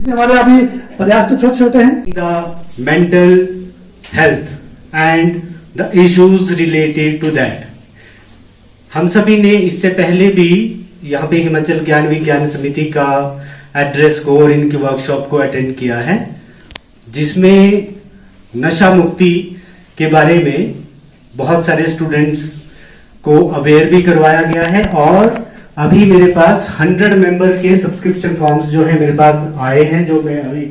हमारे अभी प्रयास तो छोटे छोटे हैं। The mental health and the issues related to that. हम सभी ने इससे पहले भी यहाँ पे हिमाचल ज्ञान विज्ञान समिति का एड्रेस को और इनकी वर्कशॉप को अटेंड किया है, जिसमें नशा मुक्ति के बारे में बहुत सारे स्टूडेंट्स को अवेयर भी करवाया गया है। और अभी मेरे पास 100 मेंबर के सब्सक्रिप्शन फॉर्म्स जो है मेरे पास आए हैं, जो मैं अभी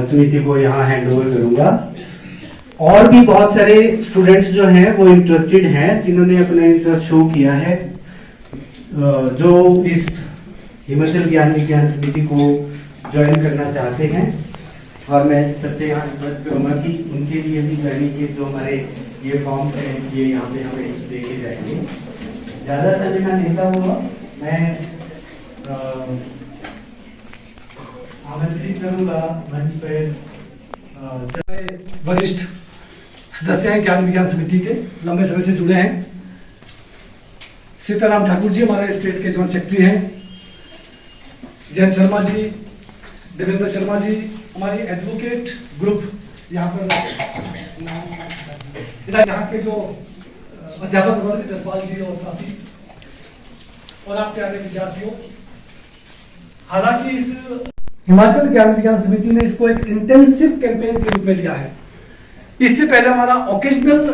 समिति को यहाँ हैंड ओवर करूंगा। और भी बहुत सारे स्टूडेंट्स जो हैं वो इंटरेस्टेड हैं, जिन्होंने अपना इंटरेस्ट शो किया है, जो इस हिमाचल ज्ञान विज्ञान समिति को ज्वाइन करना चाहते हैं। और मैं सबसे यहाँ रिक्वेस्ट करूंगा कि उनके लिए भी ज्वाइनिंग के जो हमारे ये फॉर्म्स हैं ये यहाँ पे हमें देखे जाएंगे। ज्यादा समय ना लेता हुआ मैं आमंत्रित करूंगा मंच पर वरिष्ठ सदस्य हैं ज्ञान विज्ञान समिति के, लंबे समय से जुड़े हैं। सीताराम ठाकुर जी हमारे स्टेट के जॉइंट सेक्रेटरी हैं। जयंत शर्मा जी, देवेंद्र शर्मा जी, हमारी एडवोकेट ग्रुप यहाँ पर, यहाँ के जो अध्यापक वर्ग जसपाल जी और साथी और आपके आगे विद्यार्थियों। हालांकि इस हिमाचल ज्ञान विज्ञान समिति ने इसको एक इंटेंसिव कैंपेन के रूप में लिया है। इससे पहले हमारा ओकेजनल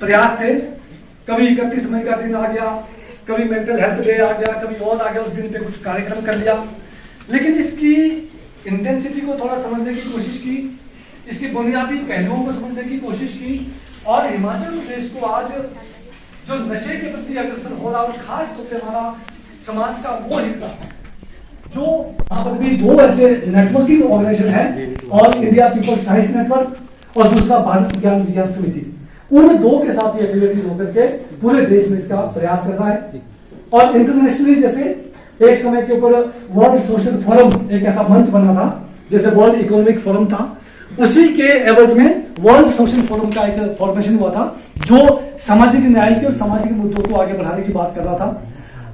प्रयास थे, कभी 31 मई का दिन आ गया, कभी मेंटल हेल्थ डे आ गया, कभी और आ गया, उस दिन पे कुछ कार्यक्रम कर लिया। लेकिन इसकी इंटेंसिटी को थोड़ा समझने की कोशिश की, इसके बुनियादी पहलुओं को समझने की कोशिश की, और हिमाचल प्रदेश को आज जो नशे के प्रति अग्रसर हो रहा, और खास तौर पर हमारा समाज का वो हिस्सा जो यहाँ पर भी दो ऐसे नेटवर्किंग ऑर्गेनाइजेशन है, और इंडिया पीपल साइंस नेटवर्क और दूसरा भारत ज्ञान विज्ञान समिति, उन दो के साथ ये एफिलिएटेड होकर के पूरे देश में इसका प्रयास कर रहा है। और इंटरनेशनली जैसे एक समय के ऊपर वर्ल्ड सोशल फोरम एक ऐसा मंच बना था, जैसे वर्ल्ड इकोनॉमिक फोरम था, उसी के एवज में वर्ल्ड सोशल फोरम का एक फॉर्मेशन हुआ था, जो सामाजिक न्याय के और सामाजिक मुद्दों को आगे बढ़ाने की बात कर रहा था।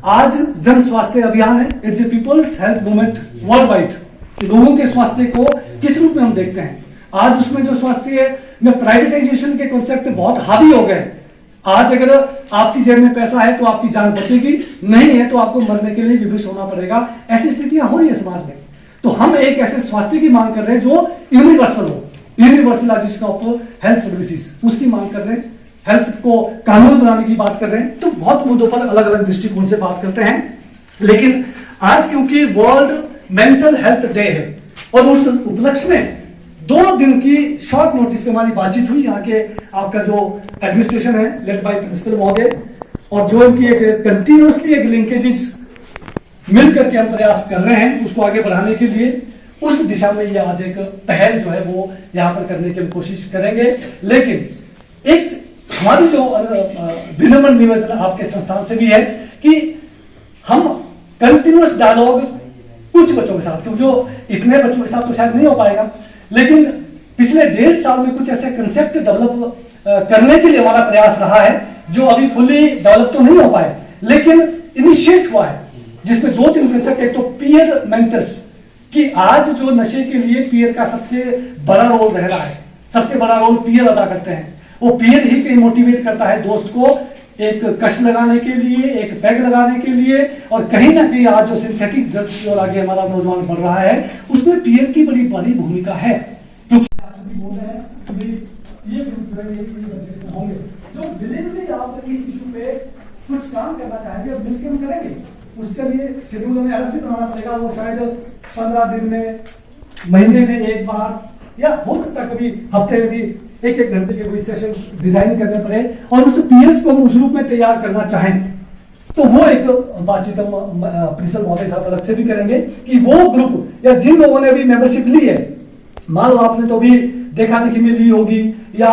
आज जन स्वास्थ्य अभियान है, it's a people's health movement worldwide. लोगों के स्वास्थ्य को किस रूप में हम देखते हैं? आज उसमें जो स्वास्थ्य में प्राइवेटाइजेशन के कॉन्सेप्ट बहुत हावी हो गए। आज अगर आपकी जेब में पैसा है तो आपकी जान बचेगी, नहीं है तो आपको मरने के लिए विवश होना पड़ेगा। ऐसी स्थितियां हो रही है समाज में। तो हम एक ऐसे स्वास्थ्य की मांग कर रहे हैं जो यूनिवर्सल हो, यूनिवर्सलाइजेशन ऑफ हेल्थ सर्विसेज, उसकी मांग कर रहे हैं। हेल्थ को कानून बनाने की बात कर रहे हैं। तो बहुत मुद्दों पर अलग अलग दृष्टिकोण से बात करते हैं। लेकिन आज क्योंकि वर्ल्ड मेंटल हेल्थ डे है, और उस उपलक्ष्य में 2 दिन की शॉर्ट नोटिस पे हमारी बातचीत हुई। यहाँ के आपका जो एडमिनिस्ट्रेशन है लेड बाय प्रिंसिपल महोदय, और जो इनकी एक कंटिन्यूअसली एक लिंकेजेस मिल करके हम प्रयास कर रहे हैं उसको आगे बढ़ाने के लिए, उस दिशा में ये आज एक पहल जो है वो यहाँ पर करने की हम कोशिश करेंगे। लेकिन एक हमारी जो विनम्र निवेदन आपके संस्थान से भी है कि हम कंटिन्यूअस डायलॉग कुछ बच्चों के साथ, क्योंकि जो इतने बच्चों के साथ तो शायद नहीं हो पाएगा, लेकिन पिछले 1.5 साल में कुछ ऐसे कंसेप्ट डेवलप करने के लिए हमारा प्रयास रहा है, जो अभी फुल्ली डेवलप तो नहीं हो पाए, लेकिन इनिशिएट हुआ है, जिसमें 2-3 कंसेप्ट। एक तो पीयर मेंटर्स, कि आज जो नशे के लिए पीयर का सबसे बड़ा रोल रह रहा है, सबसे बड़ा रोल पीयर अदा करते हैं। वो पीयर ही कहीं मोटिवेट करता है दोस्त को एक कश लगाने के लिए, एक पैग लगाने के लिए, और कहीं ना कहीं आज जो सिंथेटिक ड्रग्स की ओर आगे हमारा नौजवान बढ़ रहा है, उसमें पीयर की बड़ी बड़ी भूमिका है। क्योंकि ये होंगे जो विलिंगली आप इस इशू पे कुछ काम करना चाहेंगे और मिलकर हम करेंगे। उसके लिए शेड्यूल हमें अलग से बनाना पड़ेगा। वो शायद 15 दिन में, महीने में एक बार, या हो सकता है कभी हफ्ते में भी 1-1 घंटे के कोई सेशन डिजाइन करने पड़े, और उस पीएस को हम उस रूप में तैयार करना चाहें, तो वो एक बातचीत हम प्रिंसिपल महोदय के साथ अलग से भी करेंगे कि वो ग्रुप या जिन लोगों ने अभी मेंबरशिप ली है, मान लो आपने तो भी देखा देखी में ली होगी, या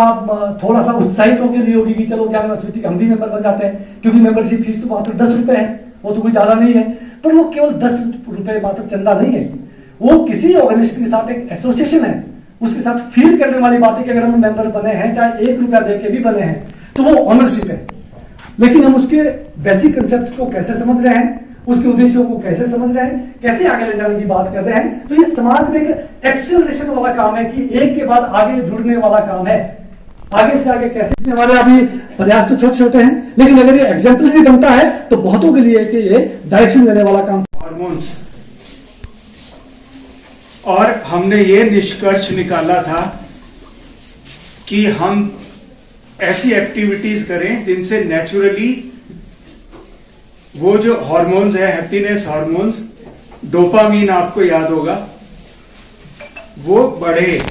थोड़ा सा उत्साहित होकर ली होगी कि चलो ज्ञान समिति के हम भी मेंबर बन जाते हैं, क्योंकि मेंबरशिप फीस तो मात्र 10 रुपए है, वो तो कोई ज्यादा नहीं है। पर वो केवल 10 रुपए मात्र चंदा नहीं है, वो किसी ऑर्गेनाइजेशन के साथ एक एसोसिएशन है, उसके साथ फील करने वाली बात है कि अगर हम मेंबर बने हैं, चाहे 1 रुपया देके भी बने हैं, तो वो ऑनरशिप है। लेकिन हम उसके बेसिक कंसेप्ट को कैसे समझ रहे हैं उसके उद्देश्यों को कैसे समझ रहे हैं, कैसे आगे ले जाने की बात कर रहे हैं। तो ये समाज में एक एक्सेलरेशन वाला काम है कि एक के बाद आगे जुड़ने वाला काम है। आगे से आगे कैसे हमारे अभी प्रयास तो छोटे छोटे हैं, लेकिन अगर ये एग्जाम्पलरी बनता है तो बहुतों के लिए कि ये डायरेक्शन देने वाला काम। हार्मोन्स, और हमने ये निष्कर्ष निकाला था कि हम ऐसी एक्टिविटीज करें जिनसे नेचुरली वो जो हार्मोन्स है, हैप्पीनेस हार्मोन्स, डोपामीन आपको याद होगा, वो बढ़े,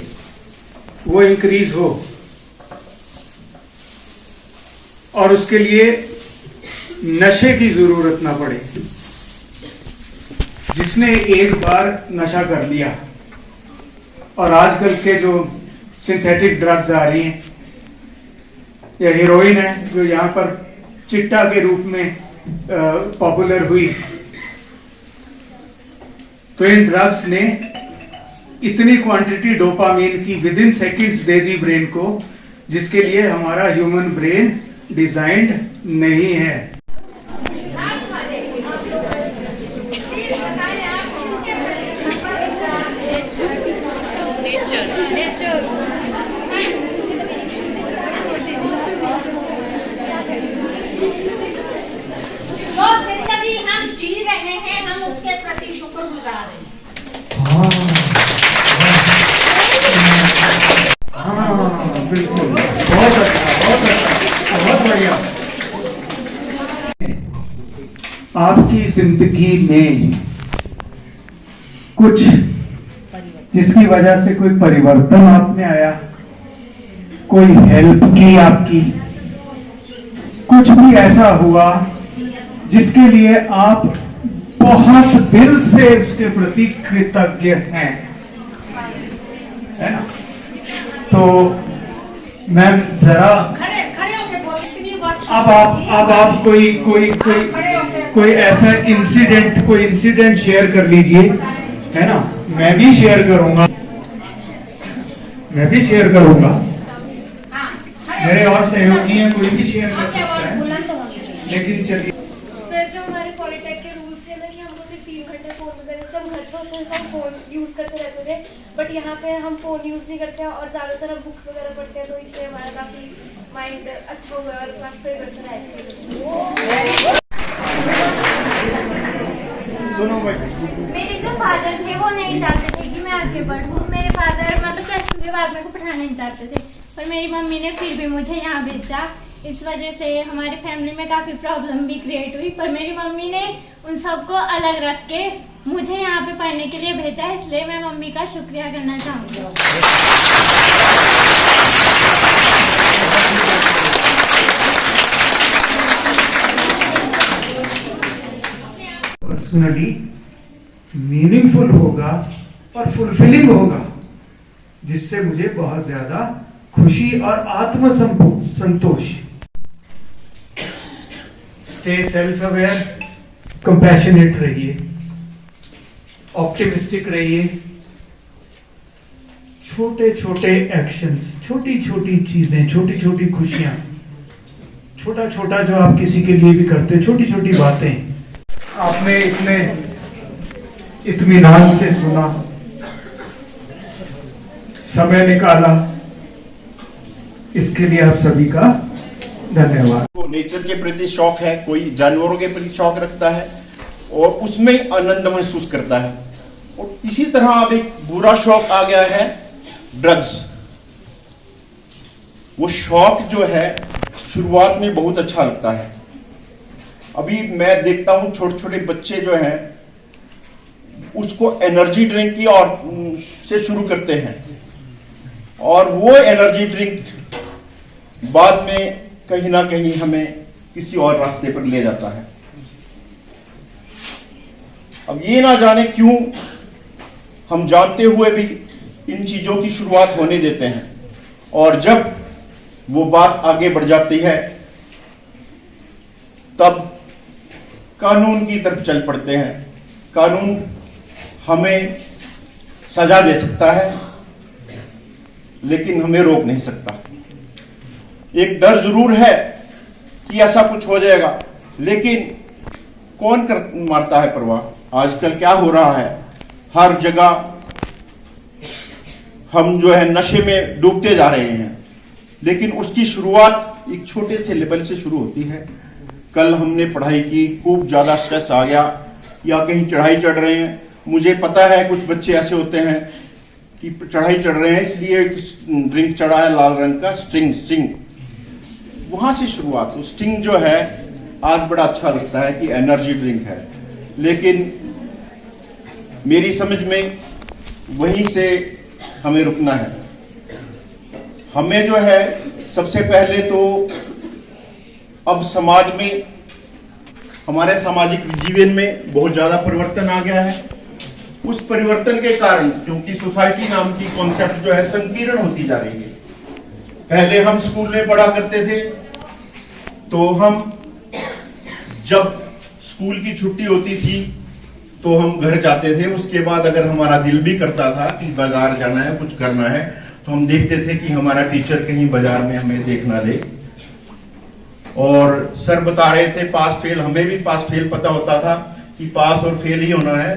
वो इंक्रीज हो। और उसके लिए नशे की जरूरत ना पड़े। जिसने एक बार नशा कर लिया, और आजकल के जो सिंथेटिक ड्रग्स आ रही हैं, या हीरोइन है जो यहां पर चिट्टा के रूप में पॉपुलर हुई, तो इन ड्रग्स ने इतनी क्वांटिटी डोपामीन की with in seconds they the brain को, जिसके लिए हमारा ह्यूमन ब्रेन डिजाइंड नहीं है। जो जिंदगी हम जी रहे हैं, हम उसके प्रति शुक्रगुजार हैं। बिल्कुल, बहुत अच्छा, बहुत अच्छा, बहुत बढ़िया। आपकी जिंदगी में कुछ जिसकी वजह से कोई परिवर्तन आप में आया, कोई हेल्प की आपकी, कुछ भी ऐसा हुआ जिसके लिए आप बहुत दिल से उसके प्रति कृतज्ञ हैं, है ना? तो मैम जरा खड़े होके बोल, इतनी बात। अब आप कोई ऐसा इंसिडेंट शेयर कर लीजिए, है ना? मैं भी शेयर करूंगा, मेरे और सहयोगी हैं, कोई भी शेयर कर सकता है, लेकिन चलिए। सर, जो हमारे पॉलिटेक के रूल्स थे ना कि हमको सिर्फ 3 घंटे फोन वगैरह सब घर पर होते हैं, हम फोन यूज करते रहते थे, बट यहाँ पे हम फोन यूज नहीं करते हैं और ज्यादातर हम बुक्स वगैरह पढ़ते हैं, तो इससे हमारा काफी माइंड अच्छा हुआ और काफी परिवर्तन आया। सुनो भाई, मेरे जो फादर थे वो नहीं चाहते थे कि मैं आगे बढ़ूँ। मेरे फादर मतलब +2 के बाद मेरे को पढ़ाना नहीं चाहते थे, पर मेरी मम्मी ने फिर भी मुझे यहाँ भेजा। इस वजह से हमारे फैमिली में काफ़ी प्रॉब्लम भी क्रिएट हुई, पर मेरी मम्मी ने उन सबको अलग रख के मुझे यहाँ पे पढ़ने के लिए भेजा, इसलिए मैं मम्मी का शुक्रिया करना चाहूँगी। पर्सनली मीनिंगफुल होगा और फुलफिलिंग होगा, जिससे मुझे बहुत ज्यादा खुशी और आत्म संतोष। स्टे सेल्फ अवेयर, कंपैशनेट रहिए, ऑप्टिमिस्टिक रहिए। छोटे छोटे एक्शंस, छोटी छोटी चीजें, छोटी छोटी खुशियां, छोटा छोटा जो आप किसी के लिए भी करते, छोटी छोटी बातें आपने इतने इत्मीनान से सुना, समय निकाला, इसके लिए आप सभी का धन्यवाद। को नेचर के प्रति शौक है, कोई जानवरों के प्रति शौक रखता है और उसमें आनंद महसूस करता है, और इसी तरह अब एक बुरा शौक आ गया है, ड्रग्स। वो शौक जो है शुरुआत में बहुत अच्छा लगता है। अभी मैं देखता हूं छोटे छोटे बच्चे जो हैं उसको एनर्जी ड्रिंक की और से शुरू करते हैं, और वो एनर्जी ड्रिंक बाद में कहीं ना कहीं हमें किसी और रास्ते पर ले जाता है। अब ये ना जाने क्यों हम जानते हुए भी इन चीजों की शुरुआत होने देते हैं, और जब वो बात आगे बढ़ जाती है तब कानून की तरफ चल पड़ते हैं। कानून हमें सजा दे सकता है लेकिन हमें रोक नहीं सकता। एक डर जरूर है कि ऐसा कुछ हो जाएगा, लेकिन कौन मारता है परवाह। आजकल क्या हो रहा है, हर जगह हम जो है नशे में डूबते जा रहे हैं, लेकिन उसकी शुरुआत एक छोटे से लेवल से शुरू होती है। कल हमने पढ़ाई की, खूब ज्यादा स्ट्रेस आ गया या कहीं चढ़ाई चढ़ रहे हैं, मुझे पता है कुछ बच्चे ऐसे होते हैं कि चढ़ाई चढ़ रहे हैं इसलिए ड्रिंक चढ़ा है लाल रंग का, स्टिंग वहां से शुरुआत। तो स्टिंग जो है आज बड़ा अच्छा लगता है कि एनर्जी ड्रिंक है, लेकिन मेरी समझ में वहीं से हमें रुकना है। हमें जो है सबसे पहले तो अब समाज में, हमारे सामाजिक जीवन में बहुत ज्यादा परिवर्तन आ गया है। उस परिवर्तन के कारण क्योंकि सोसाइटी नाम की कॉन्सेप्ट जो है संकीर्ण होती जा रही है। पहले हम स्कूल में पढ़ा करते थे तो हम जब स्कूल की छुट्टी होती थी तो हम घर जाते थे। उसके बाद अगर हमारा दिल भी करता था कि बाजार जाना है, कुछ करना है, तो हम देखते थे कि हमारा टीचर कहीं बाजार में हमें देख ना ले। और सर बता रहे थे पास फेल, हमें भी पास फेल पता होता था कि पास और फेल ही होना है।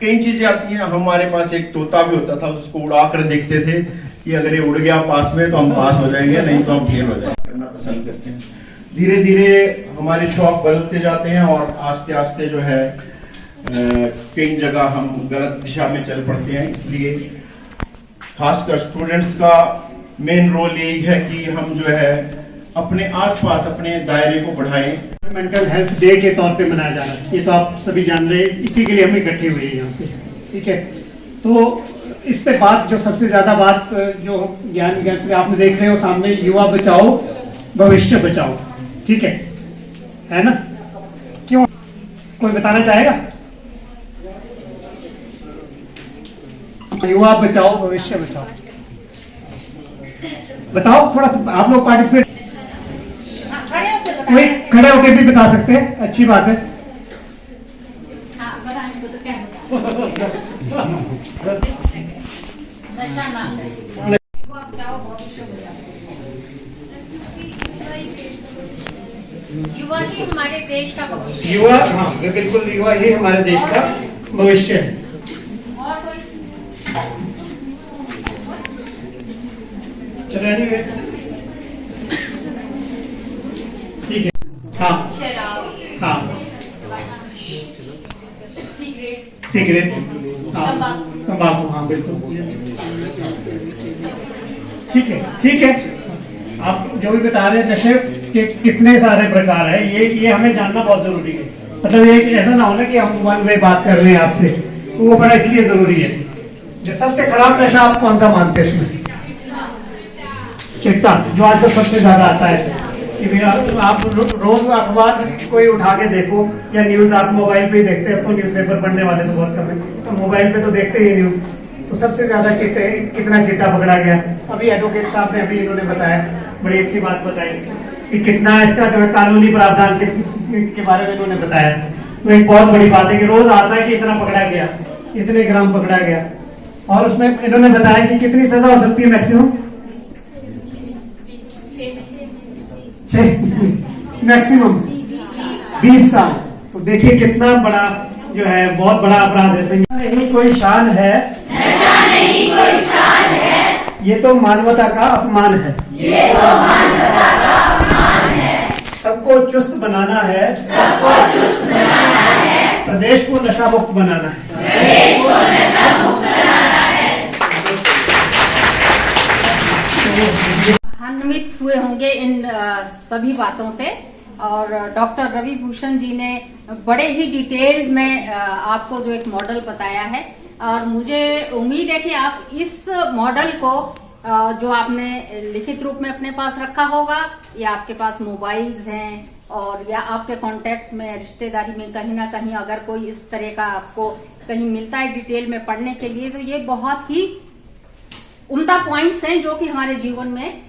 कई चीजें आती हैं। हमारे पास एक तोता भी होता था, उसको उड़ा कर देखते थे कि अगर ये उड़ गया पास में तो हम पास हो जाएंगे, नहीं तो हम फेल हो जाएंगे। करना पसंद करते हैं। धीरे धीरे हमारे शौक बदलते जाते हैं और आस्ते आस्ते जो है कई जगह हम गलत दिशा में चल पड़ते हैं। इसलिए खासकर स्टूडेंट्स का मेन रोल यही है कि हम जो है अपने आसपास अपने दायरे को बढ़ाएं। मेंटल हेल्थ डे के तौर पे मनाया जा रहा है, ये तो आप सभी जान रहे हैं, इसी के लिए हम इकट्ठे हुए हैं यहाँ पे, ठीक है। तो इस पे बात जो सबसे ज्यादा बात जो ज्ञान आपने देख रहे हो सामने, युवा बचाओ भविष्य बचाओ, ठीक है ना? क्यों, कोई बताना चाहेगा? युवा बचाओ भविष्य बचाओ, बताओ थोड़ा सा। आप लोग पार्टिसिपेट, कोई खड़े होकर भी बता सकते हैं, अच्छी बात है। युवा ही हमारे देश का भविष्य। युवा, हाँ बिल्कुल, युवा ही हमारे देश का भविष्य है। चलो anyway, ठीक है। हाँ हाँ, सिगरेट, हाँ तंबाकू, हाँ बिल्कुल, ठीक है ठीक है। आप जो भी बता रहे हैं नशे के कितने सारे प्रकार है, ये हमें जानना बहुत जरूरी है। मतलब ये ऐसा ना हो ना कि हम मोबाइल में बात कर रहे हैं आपसे, तो वो बड़ा इसलिए जरूरी है। जो सबसे खराब नशा आप कौन सा मानते हैं इसमें? चिट्टा, जो आजकल सबसे ज्यादा आता है। कि आप रोज अखबार कोई उठा के देखो या न्यूज आप मोबाइल पे ही देखते हैं, आपको न्यूज़पेपर पढ़ने वाले तो बहुत कम है, तो मोबाइल पे तो देखते ही न्यूज। तो सबसे ज्यादा कितना चिट्टा पकड़ा गया। अभी एडवोकेट साहब ने अभी इन्होंने बताया, बड़ी अच्छी बात बताई कि कितना इसका जो है कानूनी प्रावधान के बारे में इन्होंने बताया। तो एक बहुत बड़ी बात है कि रोज आता है कि इतना पकड़ा गया, इतने ग्राम पकड़ा गया। और उसमें इन्होंने बताया कि कितनी सजा हो सकती है मैक्सिमम, मैक्सिमम 20 साल। तो देखिए कितना बड़ा जो है, बहुत बड़ा अपराध है। नहीं कोई शान है, नहीं कोई शान है, ये तो मानवता का अपमान है, ये तो मानवता का अपमान है। सबको चुस्त बनाना है, सबको चुस्त बनाना है, प्रदेश को नशा मुक्त बनाना है, प्रदेश को नशा मुक्त बनाना है। अन्वित हुए होंगे इन सभी बातों से, और डॉक्टर रवि भूषण जी ने बड़े ही डिटेल में आपको जो एक मॉडल बताया है। और मुझे उम्मीद है कि आप इस मॉडल को जो आपने लिखित रूप में अपने पास रखा होगा, या आपके पास मोबाइल्स हैं, और या आपके कांटेक्ट में रिश्तेदारी में कहीं ना कहीं अगर कोई इस तरह का आपको कहीं मिलता है डिटेल में पढ़ने के लिए, तो ये बहुत ही उम्दा पॉइंट्स हैं जो कि हमारे जीवन में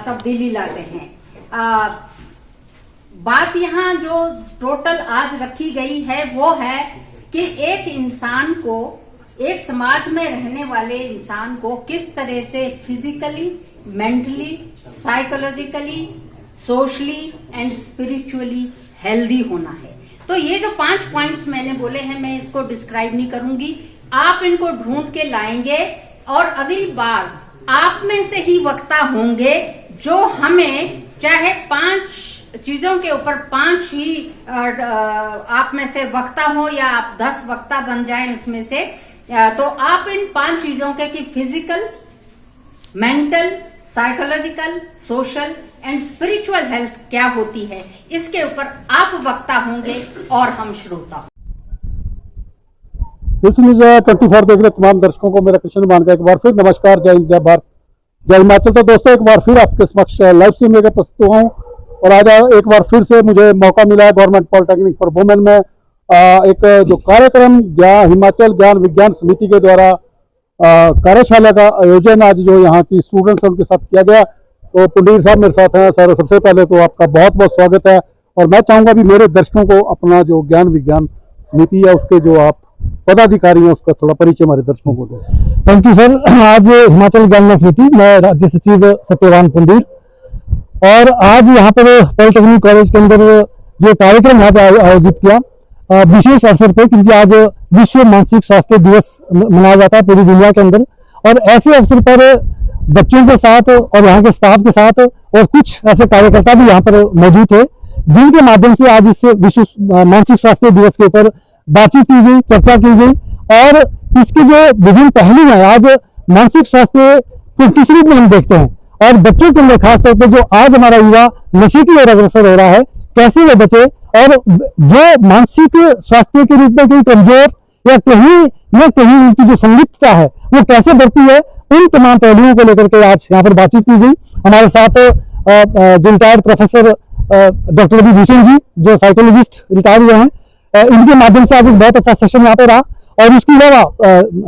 तब्दीली लाते हैं। बात यहाँ जो टोटल आज रखी गई है वो है कि एक इंसान को, एक समाज में रहने वाले इंसान को किस तरह से physically, mentally, psychologically, socially and spiritually healthy होना है। तो ये जो 5 पॉइंट्स मैंने बोले हैं, मैं इसको डिस्क्राइब नहीं करूंगी, आप इनको ढूंढ के लाएंगे और अगली बार आप में से ही वक्ता होंगे जो हमें चाहे 5 चीजों के ऊपर 5 ही आप में से वक्ता हो या आप 10 वक्ता बन जाएं उसमें से, तो आप इन 5 चीजों के कि physical, mental, psychological, social and spiritual health क्या होती है, इसके ऊपर आप वक्ता होंगे और हम श्रोता। न्यूज़ 24 देख रहे तमाम दर्शकों को मेरा कृष्ण मान का एक बार फिर नमस्कार, जय हिंद, जय भारत, जय हिमाचल। तो दोस्तों एक बार फिर आपके समक्ष लाइव स्ट्रीम लेकर प्रस्तुत हुआ हूँ और आज एक बार फिर से मुझे मौका मिला है गवर्नमेंट पॉलिटेक्निक फॉर वुमेन में एक जो कार्यक्रम हिमाचल ज्ञान विज्ञान समिति के द्वारा कार्यशाला का आयोजन आज जो यहाँ की स्टूडेंट्स उनके साथ किया गया। तो पुंडीर साहब मेरे साथ हैं। सर सबसे पहले तो आपका बहुत बहुत स्वागत है और मैं चाहूँगा भी मेरे दर्शकों को अपना जो ज्ञान विज्ञान समिति है उसके जो आप पदाधिकारी हैं उसका थोड़ा परिचय हमारे दर्शकों को दें। Thank you sir. आज हिमाचल ज्ञान समिति, मैं राज्य सचिव सत्यवान पुंडीर, और आज यहाँ पर पॉलिटेक्निक कॉलेज के अंदर जो कार्यक्रम यहाँ पे आयोजित किया विशेष अवसर पे, क्योंकि आज विश्व मानसिक स्वास्थ्य दिवस मनाया जाता है पूरी दुनिया के अंदर, और ऐसे अवसर पर बच्चों के साथ और यहाँ के स्टाफ के साथ और कुछ ऐसे कार्यकर्ता भी यहाँ पर मौजूद थे जिनके माध्यम से आज इस विश्व मानसिक स्वास्थ्य दिवस के ऊपर बातचीत की गई, चर्चा की गई, और इसके जो विभिन्न पहलू हैं, आज मानसिक स्वास्थ्य को किस रूप में हम देखते हैं और बच्चों के लिए खासतौर पर जो आज हमारा युवा नशे की ओर अग्रसर हो रहा है, कैसे वे बचे, और जो मानसिक स्वास्थ्य के रूप में कहीं कमजोर या कहीं न कहीं उनकी जो संलिप्तता है वो कैसे बढ़ती है, उन तमाम पहलुओं को लेकर के आज यहाँ पर बातचीत की गई। हमारे साथ जो retired professor doctor Ravi Bhushan ji, जो साइकोलॉजिस्ट रिटायर हुए हैं, इनके माध्यम से आज एक बहुत अच्छा सेशन यहाँ पे रहा। और उसके अलावा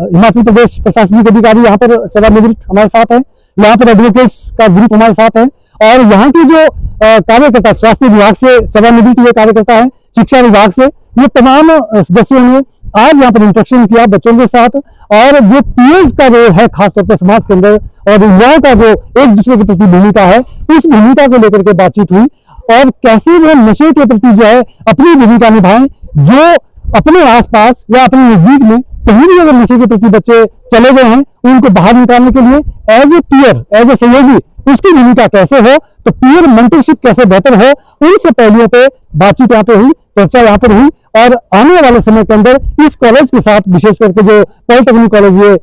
हिमाचल प्रदेश प्रशासनिक अधिकारी यहाँ पर सेवानिवृत्त हमारे साथ हैं, यहाँ पर एडवोकेट्स का ग्रुप हमारे साथ है, और यहाँ के जो कार्यकर्ता स्वास्थ्य विभाग से सेवानिवृत्त हुए कार्यकर्ता है, शिक्षा विभाग से, ये तमाम सदस्यों ने आज यहाँ पर इंटरेक्शन किया बच्चों के साथ, और जो पीएस का रोल है खासतौर पर समाज के अंदर और युवाओं का जो एक दूसरे के प्रति भूमिका है, उस भूमिका को लेकर के बातचीत हुई, और कैसे वो नशे के प्रति जो है अपनी भूमिका निभाएं, जो अपने आसपास या अपने नजदीक में कहीं भी अगर नशे के प्रति बच्चे चले गए हैं, उनको बाहर निकालने के लिए as a peer, as a सहयोगी उसकी भूमिका कैसे हो, तो पीयर मेंटरशिप कैसे बेहतर हो, उन सब पहलुओं पे बातचीत यहाँ पे हुई, चर्चा यहाँ पर हुई। और आने वाले समय के अंदर इस कॉलेज के साथ विशेष करके जो पॉलिटेक्निक कॉलेज ये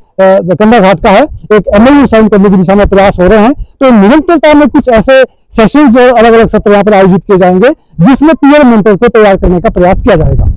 कंडाघाट का है, एक MOU साइन करने की दिशा में प्रयास हो रहे हैं। तो निरंतरता में कुछ ऐसे सेशंस और अलग अलग सत्र यहाँ पर आयोजित किए जाएंगे जिसमें पीयर मेंटर को तैयार करने का प्रयास किया जाएगा।